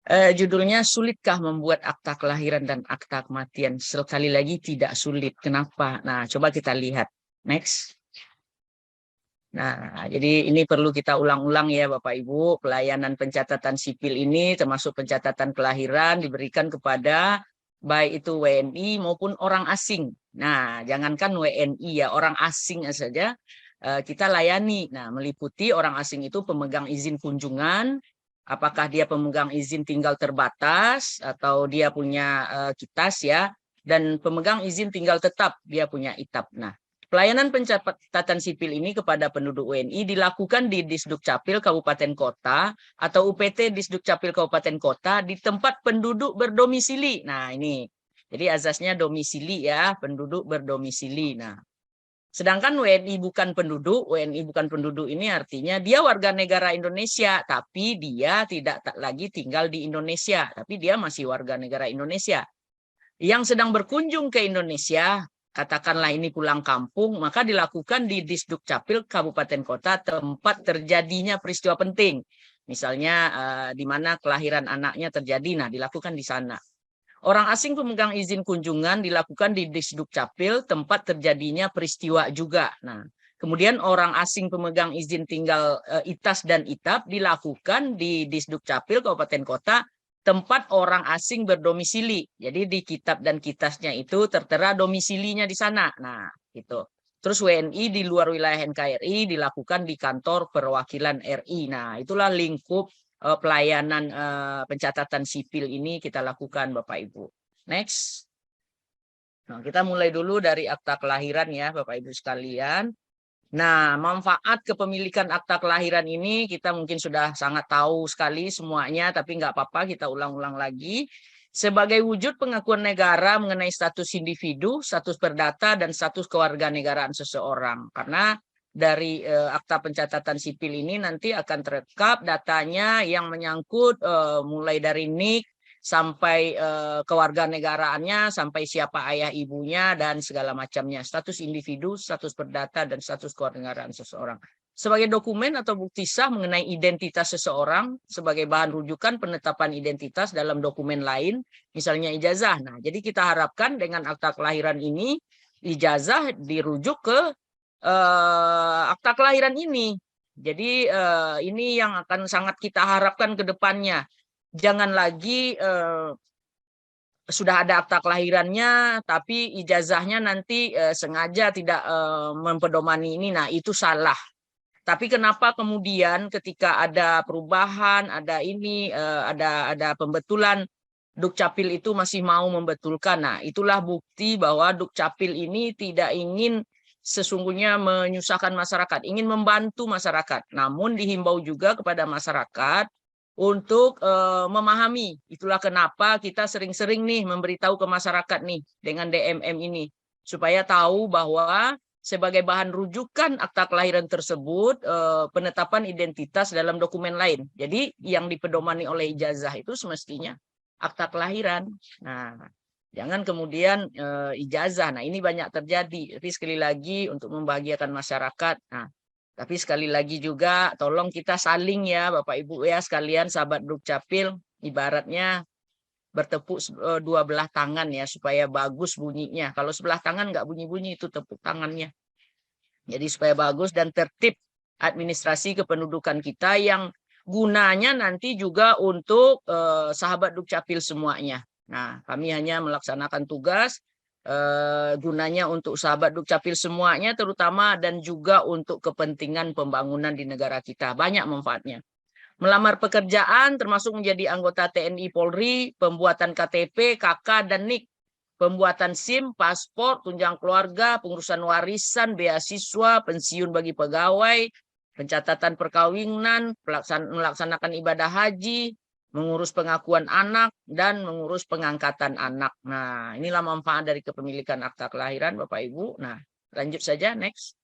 Judulnya sulitkah membuat akta kelahiran dan akta kematian? Sekali lagi tidak sulit. Kenapa? Nah, coba kita lihat. Next. Nah, jadi ini perlu kita ulang-ulang ya Bapak Ibu. Pelayanan pencatatan sipil ini termasuk pencatatan kelahiran diberikan kepada baik itu WNI maupun orang asing. Nah, jangankan WNI ya, orang asing saja kita layani. Nah, meliputi orang asing itu pemegang izin kunjungan, apakah dia pemegang izin tinggal terbatas atau dia punya kitas ya, dan pemegang izin tinggal tetap dia punya ITAP. Nah, pelayanan pencatatan sipil ini kepada penduduk WNI dilakukan di Disdukcapil Kabupaten Kota atau UPT Disdukcapil Kabupaten Kota di tempat penduduk berdomisili. Nah, ini. Jadi azasnya domisili ya, penduduk berdomisili. Nah, sedangkan WNI bukan penduduk ini artinya dia warga negara Indonesia, tapi dia tidak lagi tinggal di Indonesia, tapi dia masih warga negara Indonesia. Yang sedang berkunjung ke Indonesia, katakanlah ini pulang kampung, maka dilakukan di Disdukcapil Kabupaten Kota tempat terjadinya peristiwa penting. Misalnya di mana kelahiran anaknya terjadi, nah dilakukan di sana. Orang asing pemegang izin kunjungan dilakukan di Disdukcapil tempat terjadinya peristiwa juga. Nah, kemudian orang asing pemegang izin tinggal ITAS dan ITAP dilakukan di Disdukcapil Kabupaten Kota tempat orang asing berdomisili. Jadi di kitab dan kitasnya itu tertera domisilinya di sana. Nah, gitu. Terus WNI di luar wilayah NKRI dilakukan di kantor perwakilan RI. Nah, itulah lingkup pelayanan pencatatan sipil ini kita lakukan Bapak Ibu. Next. Nah, kita mulai dulu dari akta kelahiran ya Bapak Ibu sekalian. Nah, manfaat kepemilikan akta kelahiran ini kita mungkin sudah sangat tahu sekali semuanya, tapi nggak apa-apa kita ulang-ulang lagi. Sebagai wujud pengakuan negara mengenai status individu, status perdata, dan status kewarganegaraan seseorang. Karena dari akta pencatatan sipil ini nanti akan terekam datanya yang menyangkut mulai dari NIK, sampai kewarganegaraannya, sampai siapa ayah ibunya, dan segala macamnya. Status individu, status perdata, dan status kewarganegaraan seseorang. Sebagai dokumen atau bukti sah mengenai identitas seseorang, sebagai bahan rujukan penetapan identitas dalam dokumen lain, misalnya ijazah. Nah, jadi kita harapkan dengan akta kelahiran ini, ijazah dirujuk ke akta kelahiran ini. Jadi ini yang akan sangat kita harapkan ke depannya. Jangan lagi sudah ada akta kelahirannya, tapi ijazahnya nanti sengaja tidak mempedomani ini. Nah, itu salah. Tapi kenapa kemudian ketika ada perubahan, ada ini, ada pembetulan, Dukcapil itu masih mau membetulkan. Nah, itulah bukti bahwa Dukcapil ini tidak ingin sesungguhnya menyusahkan masyarakat, ingin membantu masyarakat. Namun dihimbau juga kepada masyarakat untuk memahami. Itulah kenapa kita sering-sering nih memberitahu ke masyarakat nih dengan DMM ini supaya tahu bahwa sebagai bahan rujukan akta kelahiran tersebut penetapan identitas dalam dokumen lain. Jadi yang dipedomani oleh ijazah itu semestinya akta kelahiran. Nah, jangan kemudian ijazah. Nah, ini banyak terjadi. Tapi sekali lagi untuk membahagiakan masyarakat. Nah, tapi sekali lagi juga tolong kita saling ya Bapak Ibu ya sekalian sahabat Dukcapil, ibaratnya bertepuk dua belah tangan ya supaya bagus bunyinya. Kalau sebelah tangan nggak bunyi-bunyi itu tepuk tangannya. Jadi supaya bagus dan tertib administrasi kependudukan kita yang gunanya nanti juga untuk sahabat Dukcapil semuanya. Nah, kami hanya melaksanakan tugas gunanya untuk sahabat Dukcapil semuanya terutama dan juga untuk kepentingan pembangunan di negara kita. Banyak manfaatnya. Melamar pekerjaan termasuk menjadi anggota TNI Polri, pembuatan KTP, KK, dan NIK, pembuatan SIM, paspor, tunjang keluarga, pengurusan warisan, beasiswa, pensiun bagi pegawai, pencatatan perkawinan, melaksanakan ibadah haji, mengurus pengakuan anak, dan mengurus pengangkatan anak. Nah, inilah manfaat dari kepemilikan akta kelahiran, Bapak Ibu. Nah, lanjut saja, next.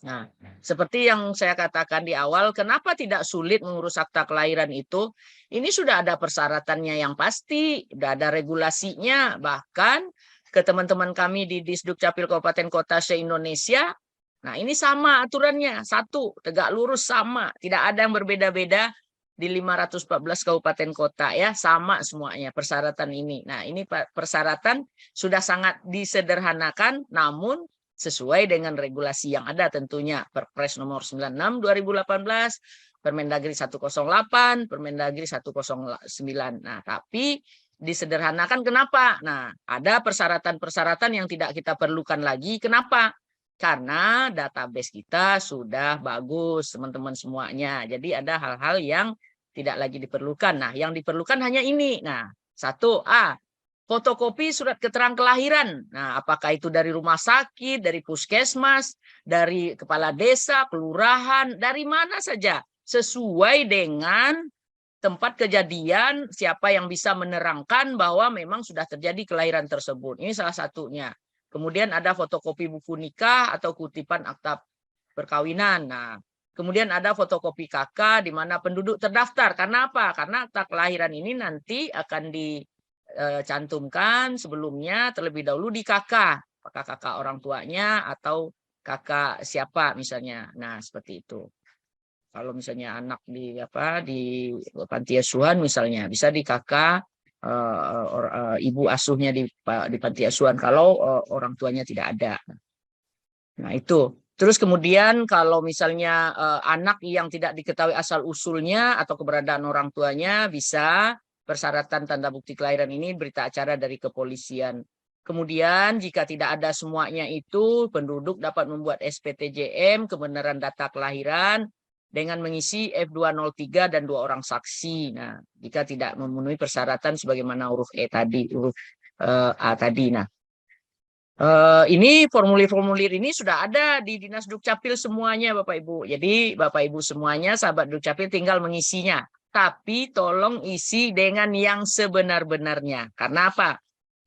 Nah, seperti yang saya katakan di awal, kenapa tidak sulit mengurus akta kelahiran itu? Ini sudah ada persyaratannya yang pasti, sudah ada regulasinya, bahkan ke teman-teman kami di Disdukcapil Kabupaten Kota se-Indonesia. Nah, ini sama aturannya, satu, tegak lurus sama, tidak ada yang berbeda-beda. di 514 kabupaten kota ya, sama semuanya persyaratan ini. Nah, ini persyaratan sudah sangat disederhanakan, namun sesuai dengan regulasi yang ada tentunya. Perpres nomor 96 2018, Permendagri 108, Permendagri 109. Nah, tapi disederhanakan kenapa? Nah, ada persyaratan-persyaratan yang tidak kita perlukan lagi. Kenapa? Karena database kita sudah bagus, teman-teman semuanya. Jadi ada hal-hal yang tidak lagi diperlukan. Nah, yang diperlukan hanya ini. Nah, satu, fotokopi surat keterangan kelahiran. Nah, apakah itu dari rumah sakit, dari puskesmas, dari kepala desa, kelurahan, dari mana saja. Sesuai dengan tempat kejadian, siapa yang bisa menerangkan bahwa memang sudah terjadi kelahiran tersebut. Ini salah satunya. Kemudian ada fotokopi buku nikah atau kutipan akta perkawinan. Nah, kemudian ada fotokopi KK di mana penduduk terdaftar. Karena apa? Karena akta kelahiran ini nanti akan dicantumkan sebelumnya terlebih dahulu di KK. Apakah kakak orang tuanya atau kakak siapa misalnya. Nah, seperti itu. Kalau misalnya anak di panti asuhan misalnya bisa di kakak ibu asuhnya di panti asuhan kalau orang tuanya tidak ada. Nah, itu. Terus kemudian kalau misalnya anak yang tidak diketahui asal usulnya atau keberadaan orang tuanya bisa persyaratan tanda bukti kelahiran ini berita acara dari kepolisian. Kemudian jika tidak ada semuanya itu penduduk dapat membuat SPTJM kebenaran data kelahiran dengan mengisi F203 dan 2 orang saksi. Nah, jika tidak memenuhi persyaratan sebagaimana huruf huruf A tadi. Nah, ini formulir-formulir ini sudah ada di Dinas Dukcapil semuanya, Bapak Ibu. Jadi Bapak Ibu semuanya, sahabat Dukcapil tinggal mengisinya. Tapi tolong isi dengan yang sebenar-benarnya. Karena apa?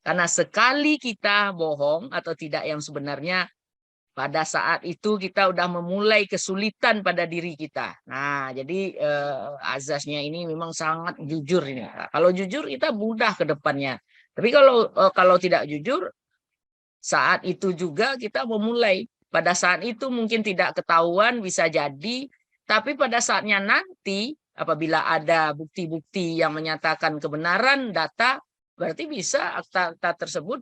Karena sekali kita bohong atau tidak yang sebenarnya, pada saat itu kita udah memulai kesulitan pada diri kita. Nah, jadi azasnya ini memang sangat jujur ini. Kalau jujur kita mudah ke depannya. Tapi kalau tidak jujur, saat itu juga kita memulai. Pada saat itu mungkin tidak ketahuan bisa jadi, tapi pada saatnya nanti apabila ada bukti-bukti yang menyatakan kebenaran data, berarti bisa akta tersebut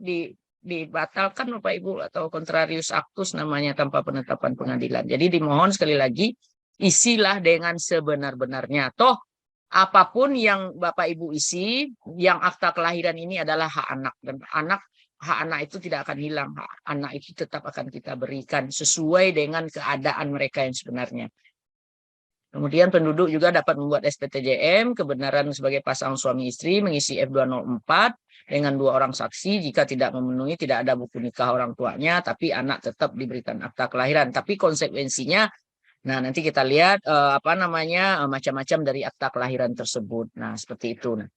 dibatalkan Bapak Ibu atau contrarius actus namanya tanpa penetapan pengadilan. Jadi dimohon sekali lagi isilah dengan sebenar-benarnya. Toh apapun yang Bapak Ibu isi, yang akta kelahiran ini adalah hak anak dan hak anak itu tidak akan hilang. Hak anak itu tetap akan kita berikan sesuai dengan keadaan mereka yang sebenarnya. Kemudian penduduk juga dapat membuat SPTJM kebenaran sebagai pasangan suami istri mengisi F204 dengan 2 orang saksi jika tidak memenuhi tidak ada buku nikah orang tuanya tapi anak tetap diberikan akta kelahiran. Tapi konsekuensinya nanti kita lihat macam-macam dari akta kelahiran tersebut. Nah, seperti itu. Nah,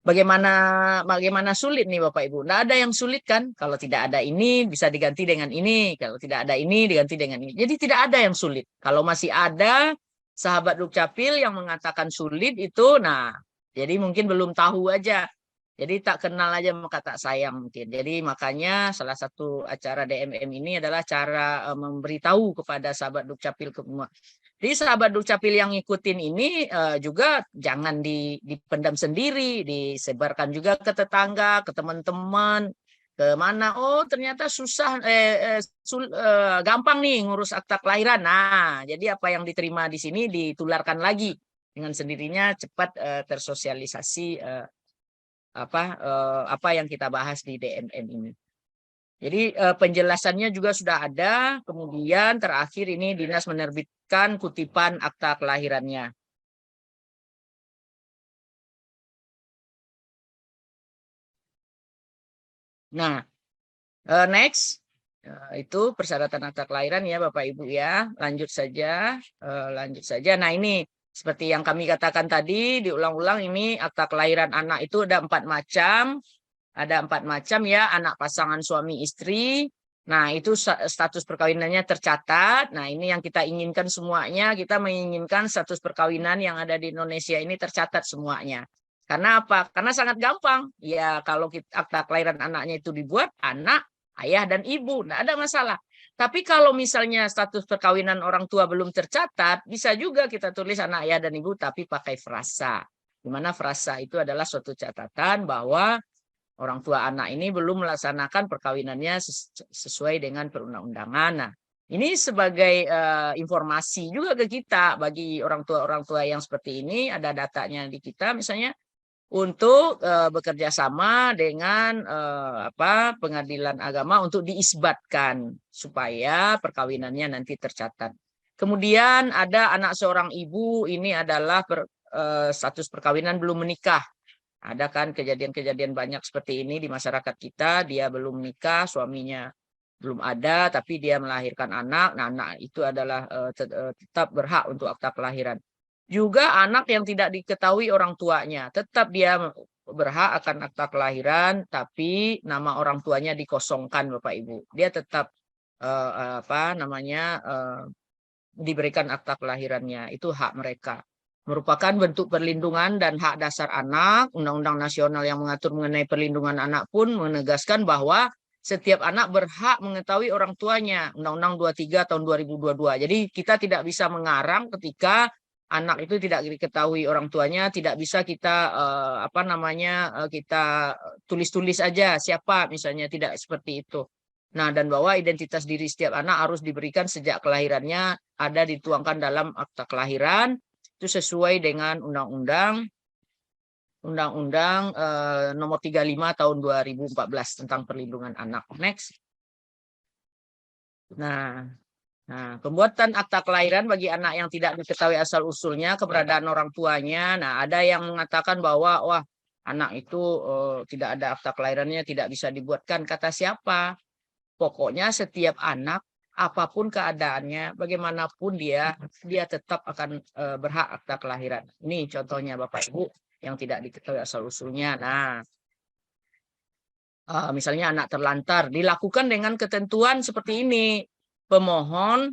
bagaimana sulit nih Bapak Ibu? Nggak ada yang sulit kan? Kalau tidak ada ini bisa diganti dengan ini. Kalau tidak ada ini diganti dengan ini. Jadi tidak ada yang sulit. Kalau masih ada sahabat Dukcapil yang mengatakan sulit itu, nah, jadi mungkin belum tahu aja. Jadi tak kenal aja sama kata sayang mungkin. Jadi makanya salah satu acara DMM ini adalah cara memberitahu kepada sahabat Dukcapil semua. Jadi sahabat Dukcapil yang ngikutin ini juga jangan dipendam sendiri, disebarkan juga ke tetangga, ke teman-teman, ke mana. Oh, ternyata susah gampang nih ngurus akta kelahiran. Nah, jadi apa yang diterima di sini ditularkan lagi dengan sendirinya cepat tersosialisasi apa yang kita bahas di DMM ini. Jadi penjelasannya juga sudah ada. Kemudian terakhir ini dinas menerbitkan kutipan akta kelahirannya. Nah, next itu persyaratan akta kelahiran ya Bapak Ibu ya. Lanjut saja. Nah, ini seperti yang kami katakan tadi diulang-ulang, ini akta kelahiran anak itu ada 4 macam. Ada 4 macam ya, anak pasangan suami istri. Nah, itu status perkawinannya tercatat. Nah, ini yang kita inginkan semuanya. Kita menginginkan status perkawinan yang ada di Indonesia ini tercatat semuanya. Karena apa? Karena sangat gampang. Ya, kalau akta kelahiran anaknya itu dibuat, anak ayah dan ibu, tidak ada masalah. Tapi kalau misalnya status perkawinan orang tua belum tercatat, bisa juga kita tulis anak ayah dan ibu tapi pakai frasa. Di mana frasa itu adalah suatu catatan bahwa orang tua anak ini belum melaksanakan perkawinannya sesuai dengan perundang-undangan. Nah, ini sebagai informasi juga ke kita bagi orang tua yang seperti ini, ada datanya di kita misalnya untuk bekerja sama dengan pengadilan agama untuk diisbatkan supaya perkawinannya nanti tercatat. Kemudian ada anak seorang ibu, ini adalah status perkawinan belum menikah. Ada kan kejadian-kejadian banyak seperti ini di masyarakat kita, dia belum menikah, suaminya belum ada, tapi dia melahirkan anak. Nah, anak itu adalah tetap berhak untuk akta kelahiran. Juga anak yang tidak diketahui orang tuanya, tetap dia berhak akan akta kelahiran, tapi nama orang tuanya dikosongkan, Bapak Ibu. Dia tetap diberikan akta kelahirannya, itu hak mereka. Merupakan bentuk perlindungan dan hak dasar anak. Undang-Undang Nasional yang mengatur mengenai perlindungan anak pun menegaskan bahwa setiap anak berhak mengetahui orang tuanya. Undang-Undang 23 tahun 2022. Jadi kita tidak bisa mengarang ketika anak itu tidak diketahui orang tuanya, tidak bisa kita kita tulis-tulis aja siapa misalnya, tidak seperti itu. Nah, dan bahwa identitas diri setiap anak harus diberikan sejak kelahirannya, ada dituangkan dalam akta kelahiran, itu sesuai dengan Undang-Undang nomor 35 tahun 2014 tentang perlindungan anak. Next. Nah, pembuatan akta kelahiran bagi anak yang tidak diketahui asal-usulnya, keberadaan orang tuanya. Nah, ada yang mengatakan bahwa, wah, anak itu tidak ada akta kelahirannya, tidak bisa dibuatkan. Kata siapa? Pokoknya setiap anak, apapun keadaannya, bagaimanapun dia tetap akan berhak akta kelahiran. Ini contohnya Bapak Ibu yang tidak diketahui asal-usulnya. Nah, misalnya anak terlantar, dilakukan dengan ketentuan seperti ini. Pemohon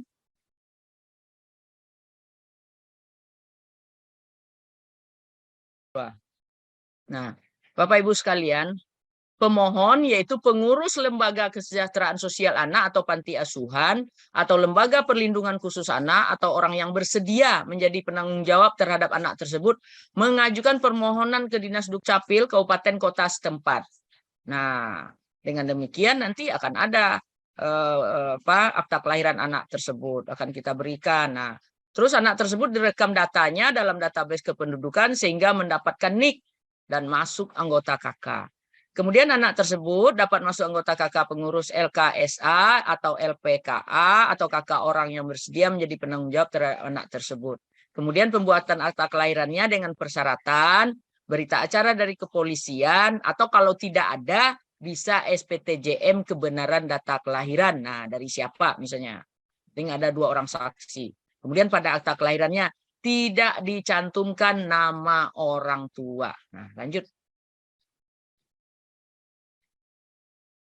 Nah, Bapak Ibu sekalian, pemohon yaitu pengurus lembaga kesejahteraan sosial anak atau panti asuhan atau lembaga perlindungan khusus anak atau orang yang bersedia menjadi penanggung jawab terhadap anak tersebut mengajukan permohonan ke Dinas Dukcapil Kabupaten Kota setempat. Nah, dengan demikian nanti akan ada akta kelahiran anak tersebut akan kita berikan. Nah, terus anak tersebut direkam datanya dalam database kependudukan sehingga mendapatkan NIK dan masuk anggota KK. Kemudian anak tersebut dapat masuk anggota KK pengurus LKSA atau LPKA atau KK orang yang bersedia menjadi penanggung jawab terhadap anak tersebut. Kemudian pembuatan akta kelahirannya dengan persyaratan berita acara dari kepolisian atau kalau tidak ada bisa SPTJM kebenaran data kelahiran. Nah, dari siapa misalnya? Tinggal ada 2 orang saksi. Kemudian pada akta kelahirannya tidak dicantumkan nama orang tua. Nah, lanjut.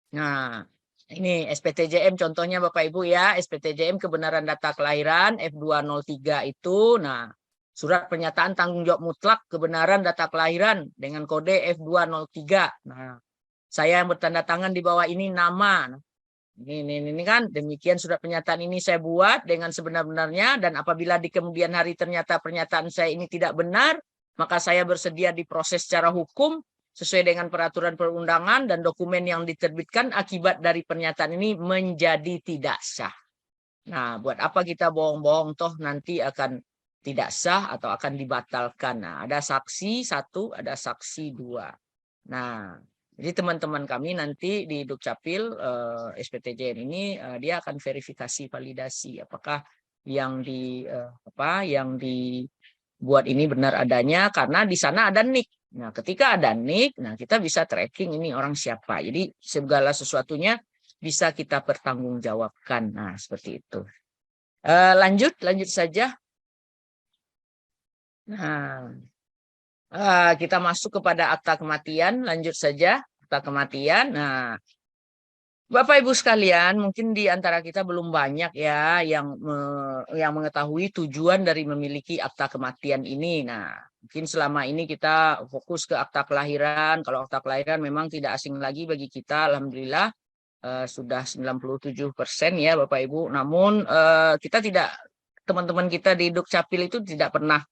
Nah, ini SPTJM contohnya Bapak Ibu ya, SPTJM kebenaran data kelahiran F203 itu. Nah, surat pernyataan tanggung jawab mutlak kebenaran data kelahiran dengan kode F203. Nah, saya yang bertanda tangan di bawah ini nama. Ini kan demikian surat pernyataan ini saya buat dengan sebenar-benarnya, dan apabila di kemudian hari ternyata pernyataan saya ini tidak benar, maka saya bersedia diproses secara hukum sesuai dengan peraturan perundangan dan dokumen yang diterbitkan akibat dari pernyataan ini menjadi tidak sah. Nah, buat apa kita bohong-bohong toh nanti akan tidak sah atau akan dibatalkan. Nah, ada saksi 1, ada saksi 2. Nah, jadi teman-teman kami nanti di Dukcapil SPTJN ini dia akan verifikasi validasi apakah yang dibuat ini benar adanya, karena di sana ada NIK. Nah, ketika ada NIK, nah kita bisa tracking ini orang siapa. Jadi segala sesuatunya bisa kita pertanggungjawabkan. Nah, seperti itu. Lanjut saja. Nah, kita masuk kepada akta kematian. Lanjut saja akta kematian. Nah, Bapak Ibu sekalian, mungkin di antara kita belum banyak ya yang mengetahui tujuan dari memiliki akta kematian ini. Nah, mungkin selama ini kita fokus ke akta kelahiran. Kalau akta kelahiran memang tidak asing lagi bagi kita, alhamdulillah. sudah 97% ya Bapak Ibu. Namun kita tidak, teman-teman kita di Dukcapil itu tidak pernah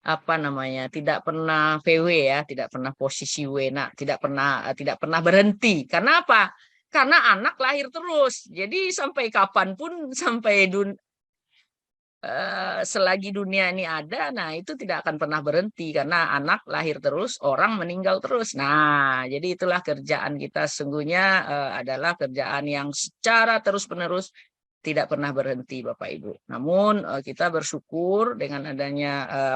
tidak pernah VW ya, tidak pernah posisi W, nah tidak pernah berhenti. Karena apa? Karena anak lahir terus. Jadi sampai kapanpun, selagi dunia ini ada, nah itu tidak akan pernah berhenti karena anak lahir terus, orang meninggal terus. Nah, jadi itulah kerjaan kita sesungguhnya, adalah kerjaan yang secara terus-menerus tidak pernah berhenti Bapak Ibu. Namun kita bersyukur dengan adanya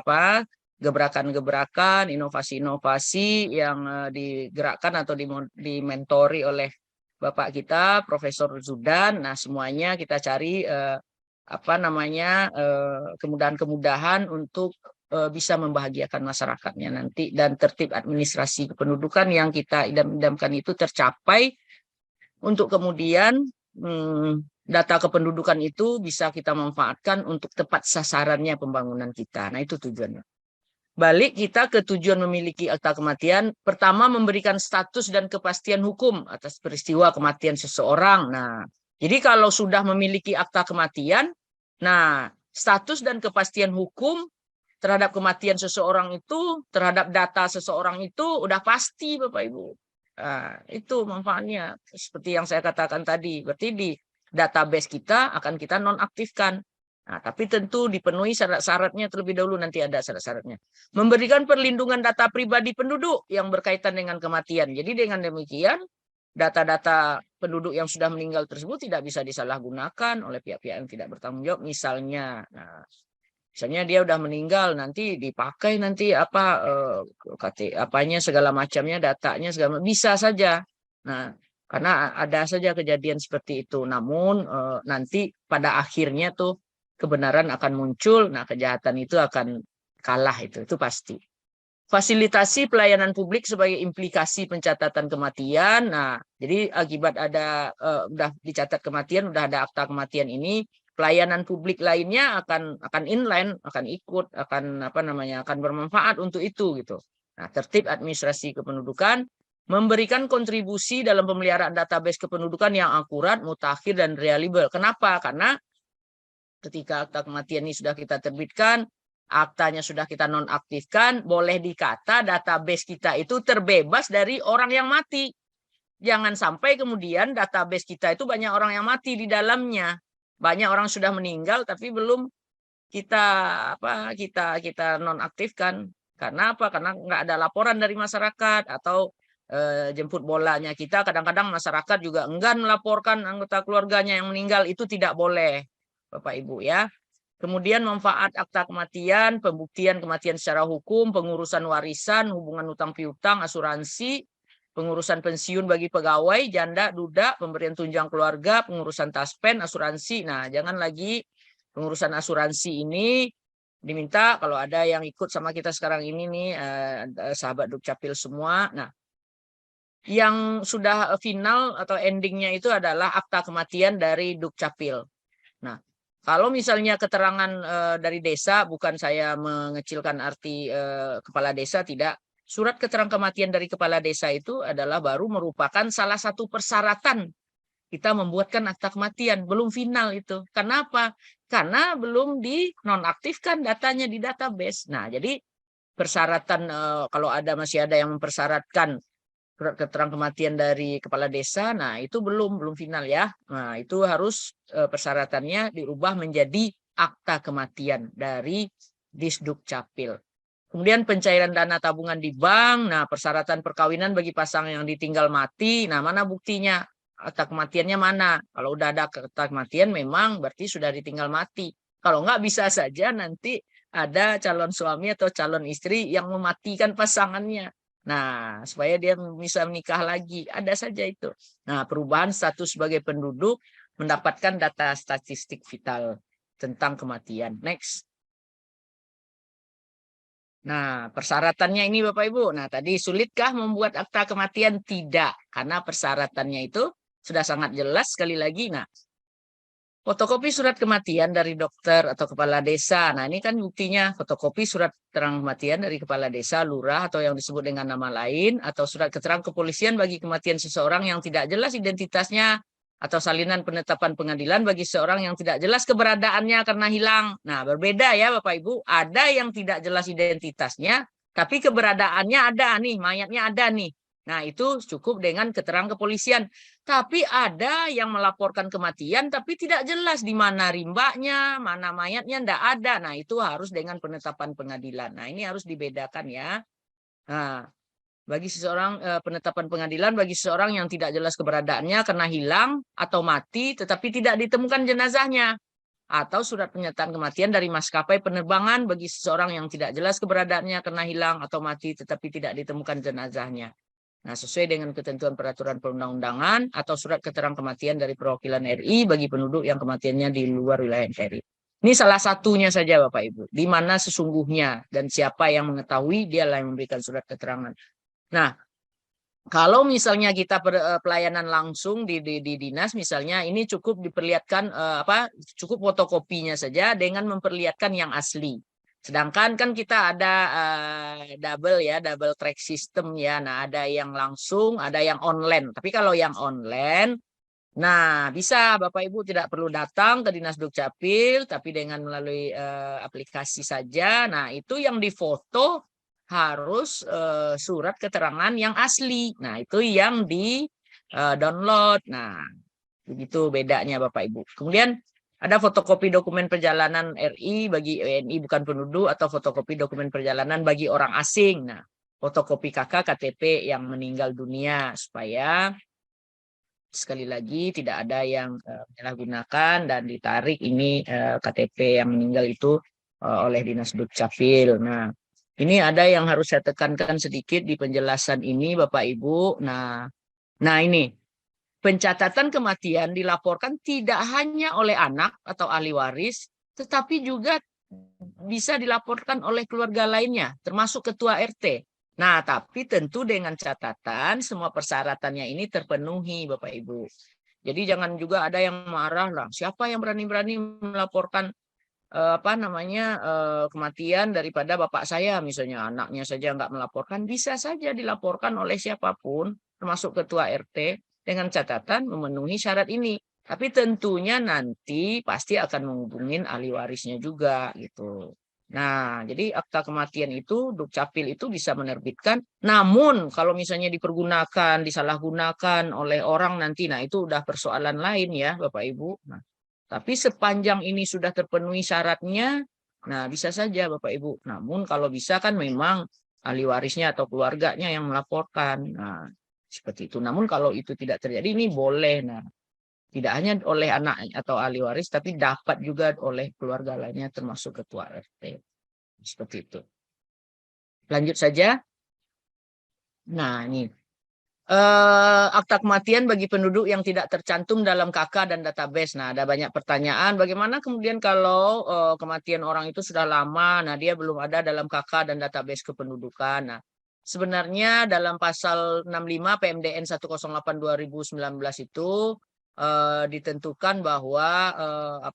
gebrakan-gebrakan, inovasi-inovasi yang digerakkan atau dimentori oleh Bapak kita Profesor Zudan. Nah, semuanya kita cari kemudahan-kemudahan untuk bisa membahagiakan masyarakatnya nanti, dan tertib administrasi kependudukan yang kita idam-idamkan itu tercapai untuk kemudian data kependudukan itu bisa kita manfaatkan untuk tepat sasarannya pembangunan kita. Nah, itu tujuannya. Balik kita ke tujuan memiliki akta kematian. Pertama, memberikan status dan kepastian hukum atas peristiwa kematian seseorang. Nah, jadi kalau sudah memiliki akta kematian, nah status dan kepastian hukum terhadap kematian seseorang itu, terhadap data seseorang itu udah pasti Bapak Ibu. Nah, itu manfaatnya. Seperti yang saya katakan tadi, berarti di database kita akan kita nonaktifkan. Nah, tapi tentu dipenuhi syarat-syaratnya terlebih dahulu, nanti ada syarat-syaratnya. Memberikan perlindungan data pribadi penduduk yang berkaitan dengan kematian. Jadi dengan demikian, data-data penduduk yang sudah meninggal tersebut tidak bisa disalahgunakan oleh pihak-pihak yang tidak bertanggung jawab. Misalnya, misalnya dia udah meninggal, nanti dipakai nanti apanya segala macamnya, datanya segala bisa saja. Nah, karena ada saja kejadian seperti itu. Namun nanti pada akhirnya tuh kebenaran akan muncul. Nah, kejahatan itu akan kalah, itu pasti. Fasilitasi pelayanan publik sebagai implikasi pencatatan kematian. Nah, jadi akibat ada udah dicatat kematian, udah ada akta kematian ini, pelayanan publik lainnya akan inline, akan ikut, akan bermanfaat untuk itu gitu. Nah, tertib administrasi kependudukan, memberikan kontribusi dalam pemeliharaan database kependudukan yang akurat, mutakhir, dan reliable. Kenapa? Karena ketika akta kematian ini sudah kita terbitkan, aktanya sudah kita nonaktifkan, boleh dikata database kita itu terbebas dari orang yang mati. Jangan sampai kemudian database kita itu banyak orang yang mati di dalamnya. Banyak orang sudah meninggal tapi belum kita nonaktifkan. Karena apa? Karena nggak ada laporan dari masyarakat, atau jemput bolanya kita. Kadang-kadang masyarakat juga enggan melaporkan anggota keluarganya yang meninggal, itu tidak boleh Bapak Ibu ya. Kemudian manfaat akta kematian, pembuktian kematian secara hukum, pengurusan warisan, hubungan utang piutang, asuransi, pengurusan pensiun bagi pegawai, janda, duda, pemberian tunjang keluarga, pengurusan taspen, asuransi. Nah, jangan lagi pengurusan asuransi ini diminta kalau ada yang ikut sama kita sekarang ini nih, sahabat Dukcapil semua. Nah, yang sudah final atau endingnya itu adalah akta kematian dari Dukcapil. Nah, kalau misalnya keterangan dari desa, bukan saya mengecilkan arti kepala desa, tidak. Surat keterangan kematian dari kepala desa itu adalah baru merupakan salah satu persyaratan kita membuatkan akta kematian. Belum final itu. Kenapa? Karena belum dinonaktifkan datanya di database. Nah, jadi persyaratan kalau masih ada yang mempersyaratkan surat keterangan kematian dari kepala desa, nah itu belum final ya. Nah, itu harus persyaratannya dirubah menjadi akta kematian dari Disdukcapil. Kemudian pencairan dana tabungan di bank, nah persyaratan perkawinan bagi pasangan yang ditinggal mati, nah mana buktinya? Akta kematiannya mana? Kalau udah ada akta kematian memang berarti sudah ditinggal mati. Kalau enggak, bisa saja nanti ada calon suami atau calon istri yang mematikan pasangannya. Nah, supaya dia bisa menikah lagi. Ada saja itu. Nah, perubahan status sebagai penduduk, mendapatkan data statistik vital tentang kematian. Next. Nah, persyaratannya ini Bapak Ibu. Nah, tadi sulitkah membuat akta kematian? Tidak. Karena persyaratannya itu sudah sangat jelas sekali lagi. Nah, Fotokopi surat kematian dari dokter atau kepala desa. Nah, ini kan buktinya fotokopi surat keterangan kematian dari kepala desa, lurah, atau yang disebut dengan nama lain, atau surat keterangan kepolisian bagi kematian seseorang yang tidak jelas identitasnya, atau salinan penetapan pengadilan bagi seseorang yang tidak jelas keberadaannya karena hilang. Nah, berbeda ya Bapak Ibu. Ada yang tidak jelas identitasnya, tapi keberadaannya ada nih, mayatnya ada nih. Nah, itu cukup dengan keterangan kepolisian. Tapi ada yang melaporkan kematian tapi tidak jelas di mana rimbanya, mana mayatnya, tidak ada. Nah, itu harus dengan penetapan pengadilan. Nah, ini harus dibedakan ya. Nah, bagi seseorang penetapan pengadilan bagi seseorang yang tidak jelas keberadaannya karena hilang atau mati tetapi tidak ditemukan jenazahnya, atau surat pernyataan kematian dari maskapai penerbangan bagi seseorang yang tidak jelas keberadaannya karena hilang atau mati tetapi tidak ditemukan jenazahnya. Nah, sesuai dengan ketentuan peraturan perundang-undangan, atau surat keterangan kematian dari perwakilan RI bagi penduduk yang kematiannya di luar wilayah RI. Ini salah satunya saja Bapak Ibu, di mana sesungguhnya dan siapa yang mengetahui, dialah yang memberikan surat keterangan. Nah, kalau misalnya kita pelayanan langsung di dinas misalnya, ini cukup diperlihatkan cukup fotokopinya saja dengan memperlihatkan yang asli. Sedangkan kan kita ada double track system ya. Nah, ada yang langsung, ada yang online. Tapi kalau yang online, nah bisa Bapak Ibu tidak perlu datang ke Dinas Dukcapil, tapi dengan melalui aplikasi saja. Nah, itu yang difoto harus surat keterangan yang asli. Nah, itu yang di download. Nah, begitu bedanya Bapak Ibu. Kemudian ada fotokopi dokumen perjalanan RI bagi WNI bukan penduduk, atau fotokopi dokumen perjalanan bagi orang asing. Nah, fotokopi KK KTP yang meninggal dunia supaya sekali lagi tidak ada yang menyalahgunakan dan ditarik ini KTP yang meninggal itu oleh Dinas Dukcapil. Nah, ini ada yang harus saya tekankan sedikit di penjelasan ini Bapak Ibu. Nah ini pencatatan kematian dilaporkan tidak hanya oleh anak atau ahli waris, tetapi juga bisa dilaporkan oleh keluarga lainnya, termasuk ketua RT. Nah, tapi tentu dengan catatan semua persyaratannya ini terpenuhi, Bapak Ibu. Jadi jangan juga ada yang marah lah. Siapa yang berani-berani melaporkan kematian daripada bapak saya, misalnya anaknya saja nggak melaporkan, bisa saja dilaporkan oleh siapapun, termasuk ketua RT, dengan catatan memenuhi syarat ini. Tapi tentunya nanti pasti akan menghubungin ahli warisnya juga gitu. Nah, jadi akta kematian itu Dukcapil itu bisa menerbitkan. Namun kalau misalnya dipergunakan, disalahgunakan oleh orang nanti, nah itu udah persoalan lain ya, Bapak Ibu. Nah, tapi sepanjang ini sudah terpenuhi syaratnya, nah bisa saja Bapak Ibu. Namun kalau bisa kan memang ahli warisnya atau keluarganya yang melaporkan. Nah, seperti itu. Namun kalau itu tidak terjadi, ini boleh. Nah, tidak hanya oleh anak atau ahli waris, tapi dapat juga oleh keluarga lainnya termasuk ketua RT. Seperti itu. Lanjut saja. Nah, ini. Akta kematian bagi penduduk yang tidak tercantum dalam KK dan database. Nah, ada banyak pertanyaan. Bagaimana kemudian kalau kematian orang itu sudah lama, nah dia belum ada dalam KK dan database kependudukan. Nah, sebenarnya dalam pasal 65 PMDN 108/2019 itu ditentukan bahwa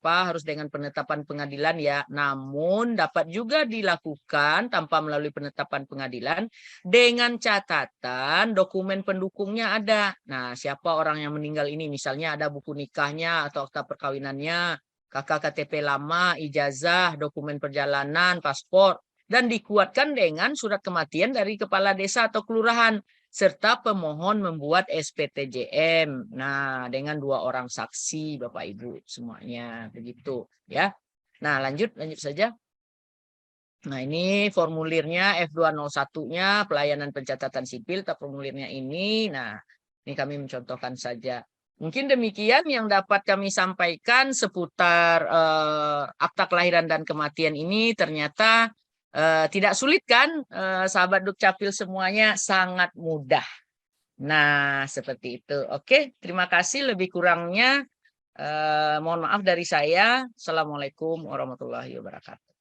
harus dengan penetapan pengadilan ya. Namun dapat juga dilakukan tanpa melalui penetapan pengadilan dengan catatan dokumen pendukungnya ada. Nah, siapa orang yang meninggal ini? Misalnya ada buku nikahnya atau akta perkawinannya, kakak KTP lama, ijazah, dokumen perjalanan, paspor, dan dikuatkan dengan surat kematian dari kepala desa atau kelurahan, serta pemohon membuat SPTJM. Nah, dengan 2 orang saksi, Bapak Ibu semuanya begitu ya. Nah, lanjut saja. Nah, ini formulirnya F201-nya pelayanan pencatatan sipil, formulirnya ini. Nah, ini kami mencontohkan saja. Mungkin demikian yang dapat kami sampaikan seputar akta kelahiran dan kematian ini. Ternyata tidak sulit kan, sahabat Dukcapil semuanya, sangat mudah. Nah, seperti itu. Oke, terima kasih. Lebih kurangnya mohon maaf dari saya. Assalamualaikum warahmatullahi wabarakatuh.